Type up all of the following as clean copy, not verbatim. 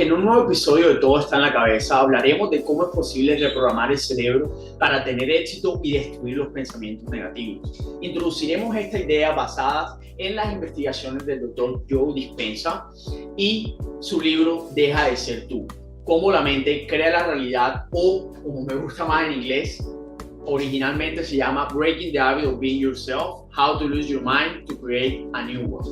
En un nuevo episodio de Todo está en la cabeza hablaremos de cómo es posible reprogramar el cerebro para tener éxito y destruir los pensamientos negativos. Introduciremos esta idea basada en las investigaciones del Dr. Joe Dispenza y su libro Deja de ser tú, cómo la mente crea la realidad, o como me gusta más en inglés, originalmente se llama Breaking the Habit of Being Yourself, How to Lose Your Mind to Create a New One.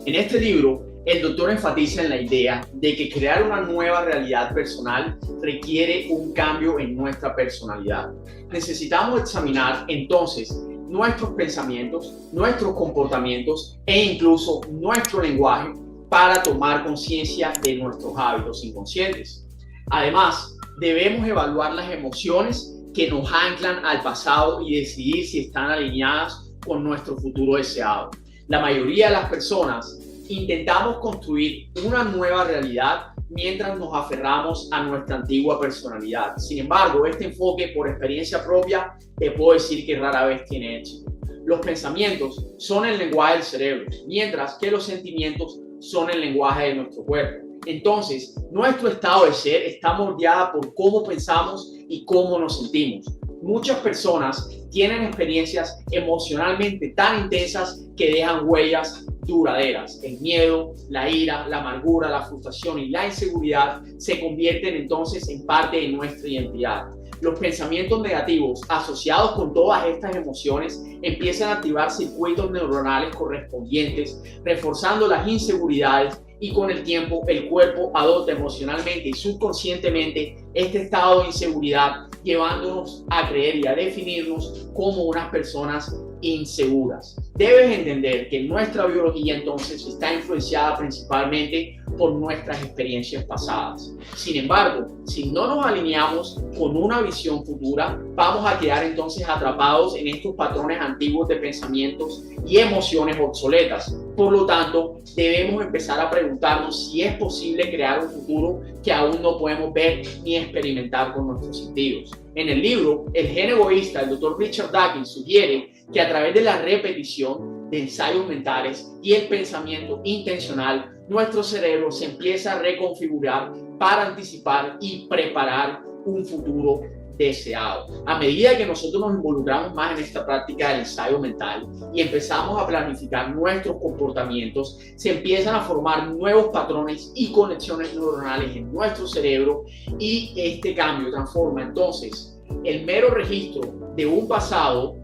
En este libro, el doctor enfatiza en la idea de que crear una nueva realidad personal requiere un cambio en nuestra personalidad. Necesitamos examinar entonces nuestros pensamientos, nuestros comportamientos e incluso nuestro lenguaje para tomar conciencia de nuestros hábitos inconscientes. Además, debemos evaluar las emociones que nos anclan al pasado y decidir si están alineadas con nuestro futuro deseado. La mayoría de las personas intentamos construir una nueva realidad mientras nos aferramos a nuestra antigua personalidad. Sin embargo, este enfoque, por experiencia propia, te puedo decir que rara vez tiene éxito. Los pensamientos son el lenguaje del cerebro, mientras que los sentimientos son el lenguaje de nuestro cuerpo. Entonces, nuestro estado de ser está moldeado por cómo pensamos y cómo nos sentimos. Muchas personas tienen experiencias emocionalmente tan intensas que dejan huellas duraderas. El miedo, la ira, la amargura, la frustración y la inseguridad se convierten entonces en parte de nuestra identidad. Los pensamientos negativos asociados con todas estas emociones empiezan a activar circuitos neuronales correspondientes, reforzando las inseguridades, y con el tiempo el cuerpo adopta emocionalmente y subconscientemente este estado de inseguridad, llevándonos a creer y a definirnos como unas personas inseguras. Debes entender que nuestra biología entonces está influenciada principalmente por nuestras experiencias pasadas. Sin embargo, si no nos alineamos con una visión futura, vamos a quedar entonces atrapados en estos patrones antiguos de pensamientos y emociones obsoletas. Por lo tanto, debemos empezar a preguntarnos si es posible crear un futuro que aún no podemos ver ni experimentar con nuestros sentidos. En el libro El gen egoísta, el Dr. Richard Dawkins sugiere que a través de la repetición de ensayos mentales y el pensamiento intencional, nuestro cerebro se empieza a reconfigurar para anticipar y preparar un futuro deseado. A medida que nosotros nos involucramos más en esta práctica del ensayo mental y empezamos a planificar nuestros comportamientos, se empiezan a formar nuevos patrones y conexiones neuronales en nuestro cerebro, y este cambio transforma entonces el mero registro de un pasado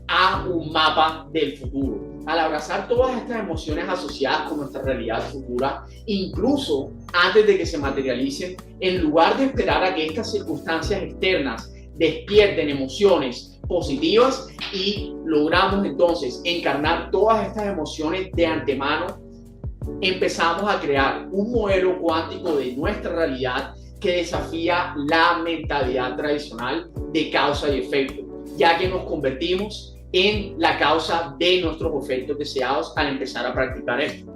a un mapa del futuro. Al abrazar todas estas emociones asociadas con nuestra realidad futura, incluso antes de que se materialicen, en lugar de esperar a que estas circunstancias externas despierten emociones positivas y logramos entonces encarnar todas estas emociones de antemano, empezamos a crear un modelo cuántico de nuestra realidad que desafía la mentalidad tradicional de causa y efecto, ya que nos convertimos en la causa de nuestros efectos deseados al empezar a practicar esto.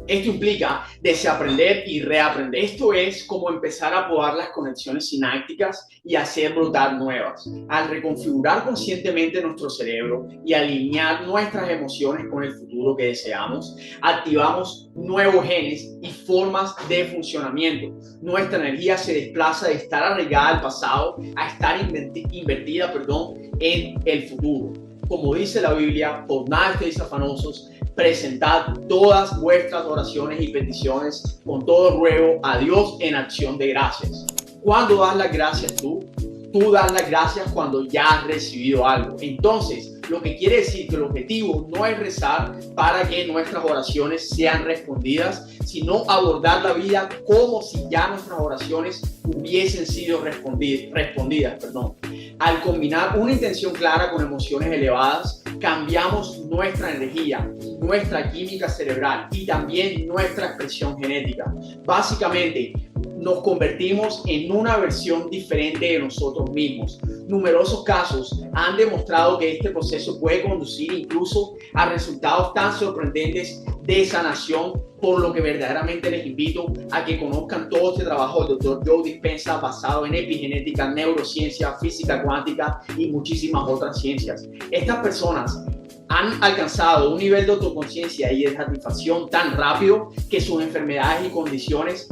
Esto implica desaprender y reaprender. Esto es como empezar a podar las conexiones sinápticas y hacer brotar nuevas. Al reconfigurar conscientemente nuestro cerebro y alinear nuestras emociones con el futuro que deseamos, activamos nuevos genes y formas de funcionamiento. Nuestra energía se desplaza de estar arraigada al pasado a estar invertida en el futuro. Como dice la Biblia, por nada estéis afanosos, presentad todas vuestras oraciones y peticiones con todo ruego a Dios en acción de gracias. ¿Cuándo das las gracias tú? Tú das las gracias cuando ya has recibido algo. Entonces, lo que quiere decir que el objetivo no es rezar para que nuestras oraciones sean respondidas, sino abordar la vida como si ya nuestras oraciones hubiesen sido respondidas. Al combinar una intención clara con emociones elevadas, cambiamos nuestra energía, nuestra química cerebral y también nuestra expresión genética. Básicamente, nos convertimos en una versión diferente de nosotros mismos. Numerosos casos han demostrado que este proceso puede conducir incluso a resultados tan sorprendentes de sanación, por lo que verdaderamente les invito a que conozcan todo este trabajo del Dr. Joe Dispenza basado en epigenética, neurociencia, física cuántica y muchísimas otras ciencias. Estas personas han alcanzado un nivel de autoconciencia y de satisfacción tan rápido que sus enfermedades y condiciones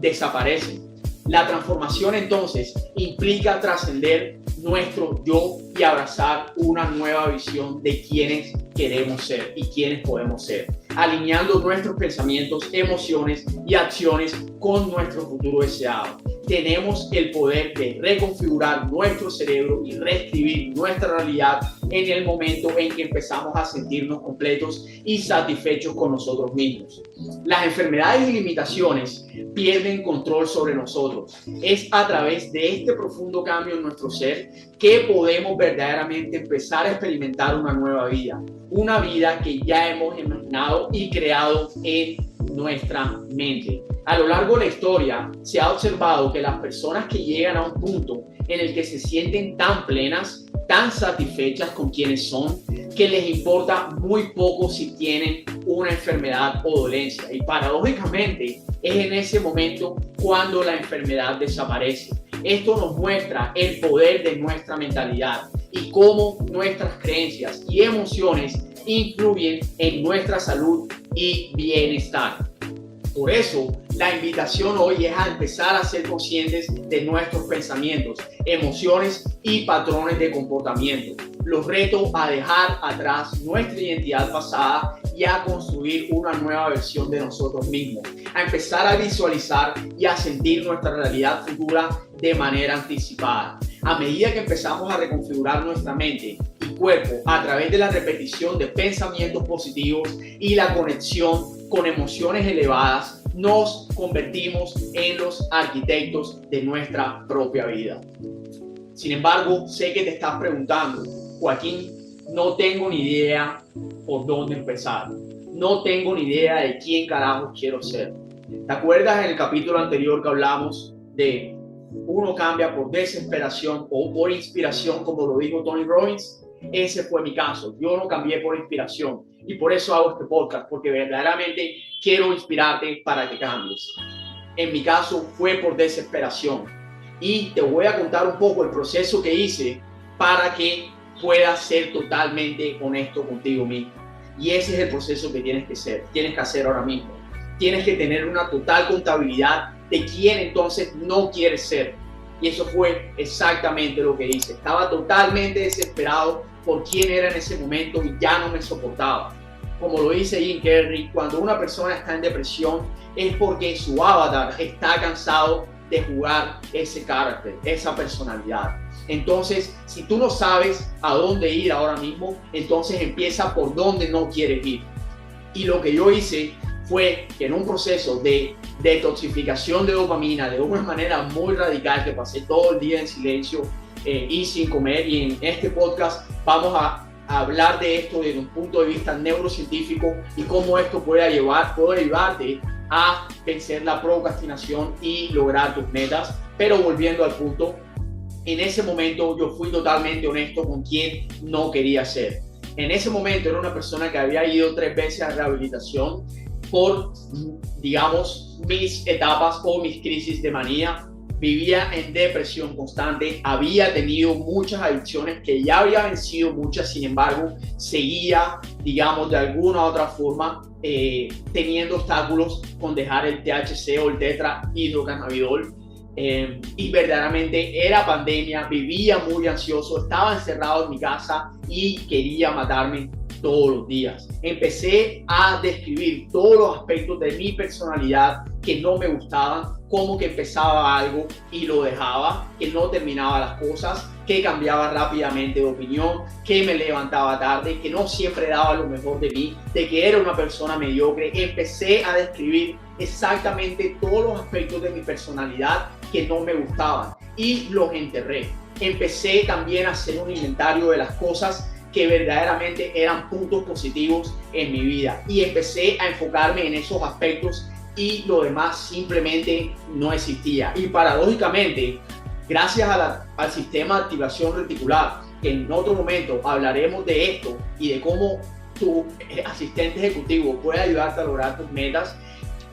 desaparecen. La transformación entonces implica trascender nuestro yo y abrazar una nueva visión de quiénes queremos ser y quiénes podemos ser, alineando nuestros pensamientos, emociones y acciones con nuestro futuro deseado. Tenemos el poder de reconfigurar nuestro cerebro y reescribir nuestra realidad en el momento en que empezamos a sentirnos completos y satisfechos con nosotros mismos. Las enfermedades y limitaciones pierden control sobre nosotros. Es a través de este profundo cambio en nuestro ser que podemos verdaderamente empezar a experimentar una nueva vida, una vida que ya hemos imaginado y creado en nuestra mente. A lo largo de la historia se ha observado que las personas que llegan a un punto en el que se sienten tan plenas, tan satisfechas con quienes son, que les importa muy poco si tienen una enfermedad o dolencia. Y paradójicamente es en ese momento cuando la enfermedad desaparece. Esto nos muestra el poder de nuestra mentalidad y cómo nuestras creencias y emociones influyen en nuestra salud y bienestar. Por eso, la invitación hoy es a empezar a ser conscientes de nuestros pensamientos, emociones y patrones de comportamiento. Los reto a dejar atrás nuestra identidad pasada y a construir una nueva versión de nosotros mismos, a empezar a visualizar y a sentir nuestra realidad futura de manera anticipada. A medida que empezamos a reconfigurar nuestra mente y cuerpo a través de la repetición de pensamientos positivos y la conexión con emociones elevadas, nos convertimos en los arquitectos de nuestra propia vida. Sin embargo, sé que te estás preguntando, Joaquín, no tengo ni idea por dónde empezar. No tengo ni idea de quién carajo quiero ser. ¿Te acuerdas en el capítulo anterior que hablamos de uno cambia por desesperación o por inspiración, como lo dijo Tony Robbins? Ese fue mi caso. Yo no cambié por inspiración y por eso hago este podcast, porque verdaderamente quiero inspirarte para que cambies. En mi caso fue por desesperación y te voy a contar un poco el proceso que hice para que puedas ser totalmente honesto contigo mismo. Y ese es el proceso que tienes que hacer ahora mismo. Tienes que tener una total contabilidad de quién entonces no quieres ser. Y eso fue exactamente lo que hice. Estaba totalmente desesperado por quién era en ese momento y ya no me soportaba. Como lo dice Jim Carrey, cuando una persona está en depresión es porque su avatar está cansado de jugar ese carácter, esa personalidad. Entonces, si tú no sabes a dónde ir ahora mismo, entonces empieza por dónde no quieres ir. Y lo que yo hice fue que en un proceso de detoxificación de dopamina, de una manera muy radical, que pasé todo el día en silencio y sin comer, y en este podcast vamos a hablar de esto desde un punto de vista neurocientífico y cómo esto puede ayudarte a vencer la procrastinación y lograr tus metas. Pero volviendo al punto, en ese momento yo fui totalmente honesto con quién no quería ser. En ese momento era una persona que había ido 3 veces a rehabilitación por, digamos, mis etapas o mis crisis de manía. Vivía en depresión constante, había tenido muchas adicciones que ya había vencido muchas, sin embargo, seguía, digamos, de alguna u otra forma teniendo obstáculos con dejar el THC o el tetrahidrocannabinol. Y verdaderamente era pandemia, vivía muy ansioso, estaba encerrado en mi casa y quería matarme todos los días. Empecé a describir todos los aspectos de mi personalidad que no me gustaban, como que empezaba algo y lo dejaba, que no terminaba las cosas, que cambiaba rápidamente de opinión, que me levantaba tarde, que no siempre daba lo mejor de mí, de que era una persona mediocre. Empecé a describir exactamente todos los aspectos de mi personalidad que no me gustaban y los enterré. Empecé también a hacer un inventario de las cosas que verdaderamente eran puntos positivos en mi vida y empecé a enfocarme en esos aspectos y lo demás simplemente no existía. Y paradójicamente, gracias al sistema de activación reticular, que en otro momento hablaremos de esto y de cómo tu asistente ejecutivo puede ayudarte a lograr tus metas,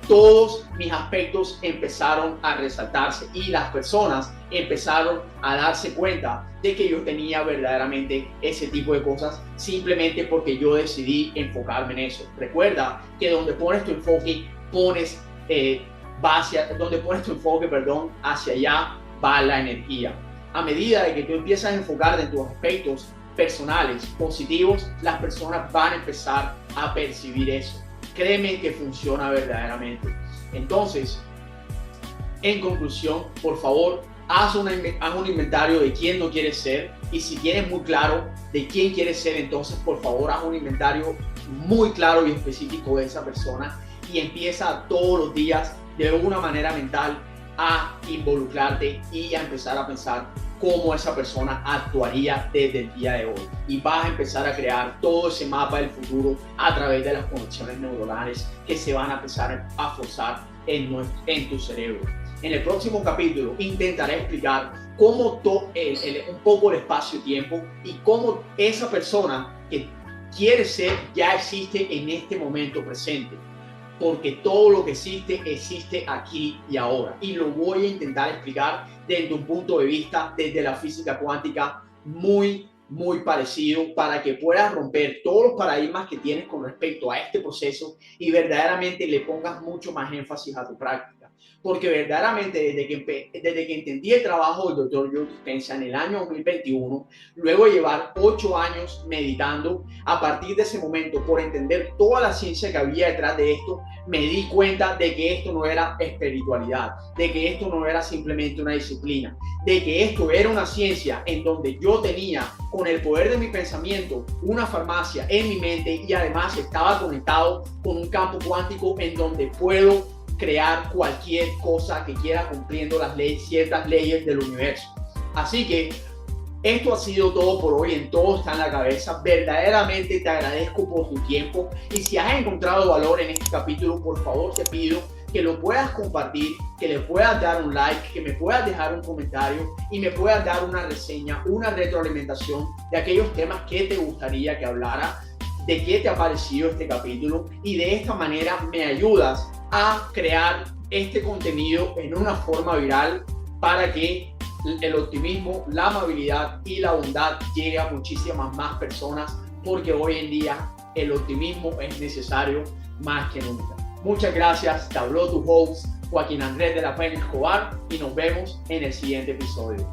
todos mis aspectos empezaron a resaltarse y las personas empezaron a darse cuenta de que yo tenía verdaderamente ese tipo de cosas simplemente porque yo decidí enfocarme en eso. Recuerda que donde pones tu enfoque, pones donde pones tu enfoque, hacia allá va la energía. A medida de que tú empiezas a enfocarte en tus aspectos personales positivos, las personas van a empezar a percibir eso. Créeme que funciona verdaderamente. Entonces, en conclusión, por favor, haz un inventario de quién no quieres ser, y si tienes muy claro de quién quieres ser, entonces por favor haz un inventario muy claro y específico de esa persona y empieza todos los días de una manera mental a involucrarte y a empezar a pensar cómo esa persona actuaría desde el día de hoy, y vas a empezar a crear todo ese mapa del futuro a través de las conexiones neuronales que se van a empezar a forzar en tu cerebro. En el próximo capítulo intentaré explicar cómo un poco el espacio-tiempo y cómo esa persona que quiere ser ya existe en este momento presente, porque todo lo que existe aquí y ahora, y lo voy a intentar explicar desde un punto de vista desde la física cuántica muy parecido, para que puedas romper todos los paradigmas que tienes con respecto a este proceso y verdaderamente le pongas mucho más énfasis a tu práctica. Porque verdaderamente desde que entendí el trabajo del Dr. Joe Dispenza en el año 2021, luego de llevar 8 años meditando, a partir de ese momento, por entender toda la ciencia que había detrás de esto, me di cuenta de que esto no era espiritualidad, de que esto no era simplemente una disciplina, de que esto era una ciencia en donde yo tenía, con el poder de mi pensamiento, una farmacia en mi mente, y además estaba conectado con un campo cuántico en donde puedo crear cualquier cosa que quiera cumpliendo ciertas leyes del universo. Así que esto ha sido todo por hoy en Todo Está en la Cabeza. Verdaderamente te agradezco por tu tiempo, y si has encontrado valor en este capítulo, por favor te pido que lo puedas compartir, que le puedas dar un like, que me puedas dejar un comentario y me puedas dar una reseña, una retroalimentación de aquellos temas que te gustaría que hablara, de qué te ha parecido este capítulo, y de esta manera me ayudas a crear este contenido en una forma viral para que el optimismo, la amabilidad y la bondad llegue a muchísimas más personas, porque hoy en día el optimismo es necesario más que nunca. Muchas gracias, te habló tu host Joaquín Andrés de la Peña Escobar, y nos vemos en el siguiente episodio.